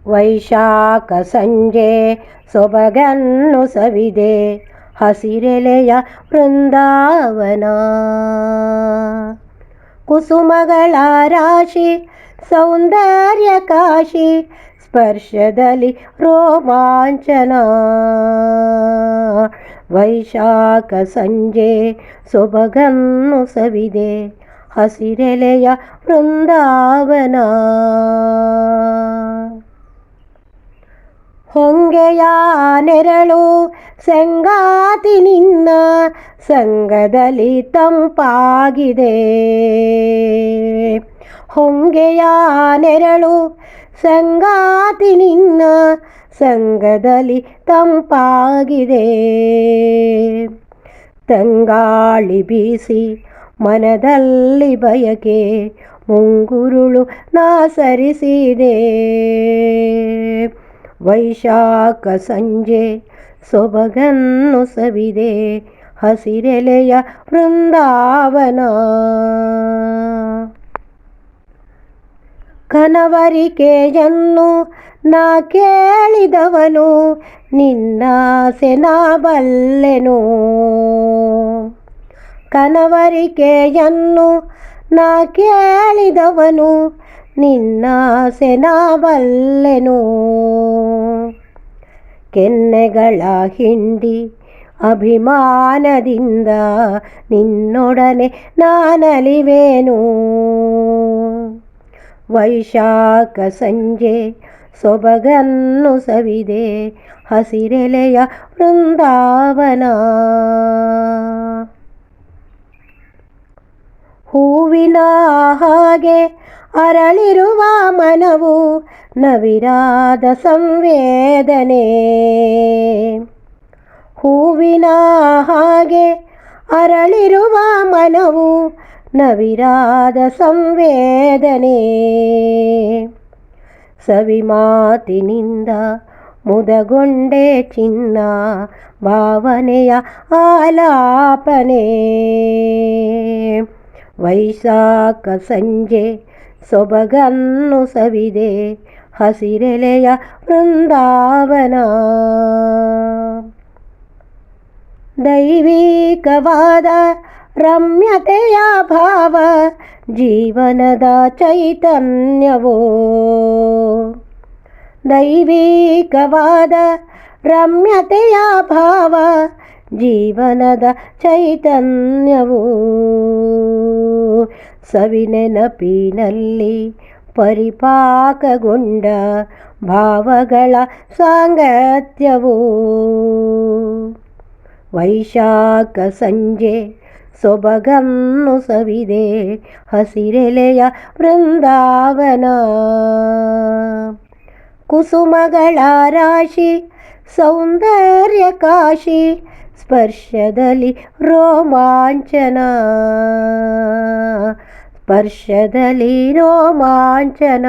ವೈಶಾಖ ಸಂಜೆ ಸೊಬಗನ್ನು ಸವಿದೆ ಹಸಿರೆಲೆಯ ವೃಂದಾವನ. ಕುಸುಮಗಳ ರಾಶಿ ಸೌಂದರ್ಯ ಕಾಶಿ ಸ್ಪರ್ಶದಲ್ಲಿ ರೋಮಾಂಚನ. ವೈಶಾಖ ಸಂಜೆ ಸೊಬಗನ್ನು ಸವಿದೆ ಹಸಿರೆಲೆಯ ವೃಂದಾವನ. ಹೊಂಗೆಯ ನೆರಳು ಸಂಗಾತಿ ನಿನ್ನ ಸಂಗದಲ್ಲಿ ತಂಪಾಗಿದೆ. ಹೊಂಗೆಯ ನೆರಳು ಸಂಗಾತಿ ನಿನ್ನ ಸಂಗದಲ್ಲಿ ತಂಪಾಗಿದೆ. ತಂಗಾಳಿ ಬೀಸಿ ಮನದಲ್ಲಿ ಬಯಕೆ ಮುಂಗುರುಳು ನಾಸರಿಸಿದೆ. ವೈಶಾಖ ಸಂಜೆ ಸೊಬಗನ್ನು ಸವಿದೆ ಹಸಿರೆಲೆಯ ವೃಂದಾವನ. ಕನವರಿಕೆಯನ್ನು ನಾ ಕೇಳಿದವನು ನಿನ್ನಾಸೆ ನಾ ಬಲ್ಲೆನು. ಕನವರಿಕೆಯನ್ನು ನಾ ಕೇಳಿದವನು ನಿನ್ನಾಸೆ ನಾ ಬಲ್ಲೆನು. ಕೆನ್ನೆಗಳ ಹಿಂಡಿ ಅಭಿಮಾನದಿಂದ ನಿನ್ನೊಡನೆ ನಾನಲಿವೆನು. ವೈಶಾಖ ಸಂಜೆ ಸೊಬಗನ್ನು ಸವಿದೆ ಹಸಿರೆಲೆಯ ವೃಂದಾವನ. ಹೂವಿನ ಹಾಗೆ ಅರಳಿರುವ ಮನವು ನವಿರಾದ ಸಂವೇದನೆ. ಹೂವಿನ ಹಾಗೆ ಅರಳಿರುವ ಮನವು ನವಿರಾದ ಸಂವೇದನೆ. ಸವಿಮಾತಿನಿಂದ ಮುದಗೊಂಡೆ ಚಿನ್ನ ಭಾವನೆಯ ಆಲಾಪನೆ. ವೈಶಾಖ ಸಂಜೆ ಸೊಬಗನ್ನು ಸವಿದೆ ಹಸಿರೆಲೆಯ ವೃಂದಾವನ. ದೈವಿಕವಾದ ರಮ್ಯತೆಯ ಭಾವ ಜೀವನದ ಚೈತನ್ಯವೋ. ದೈವಿಕವಾದ ರಮ್ಯತೆಯ ಭಾವ ಜೀವನದ ಚೈತನ್ಯವೋ. ಸವಿನೆನಪಿನಲ್ಲಿ ಪರಿಪಾಕಗೊಂಡ ಭಾವಗಳ ಸಾಂಗತ್ಯವೋ. ವೈಶಾಖ ಸಂಜೆ ಸೊಬಗನ್ನು ಸವಿದೆ ಹಸಿರೆಲೆಯ ವೃಂದಾವನ. ಕುಸುಮಗಳ ರಾಶಿ ಸೌಂದರ್ಯ ಕಾಶಿ ಸ್ಪರ್ಶದಲ್ಲಿ ರೋಮಾಂಚನ. ಸ್ಪರ್ಶದಲ್ಲಿ ರೋಮಾಂಚನ.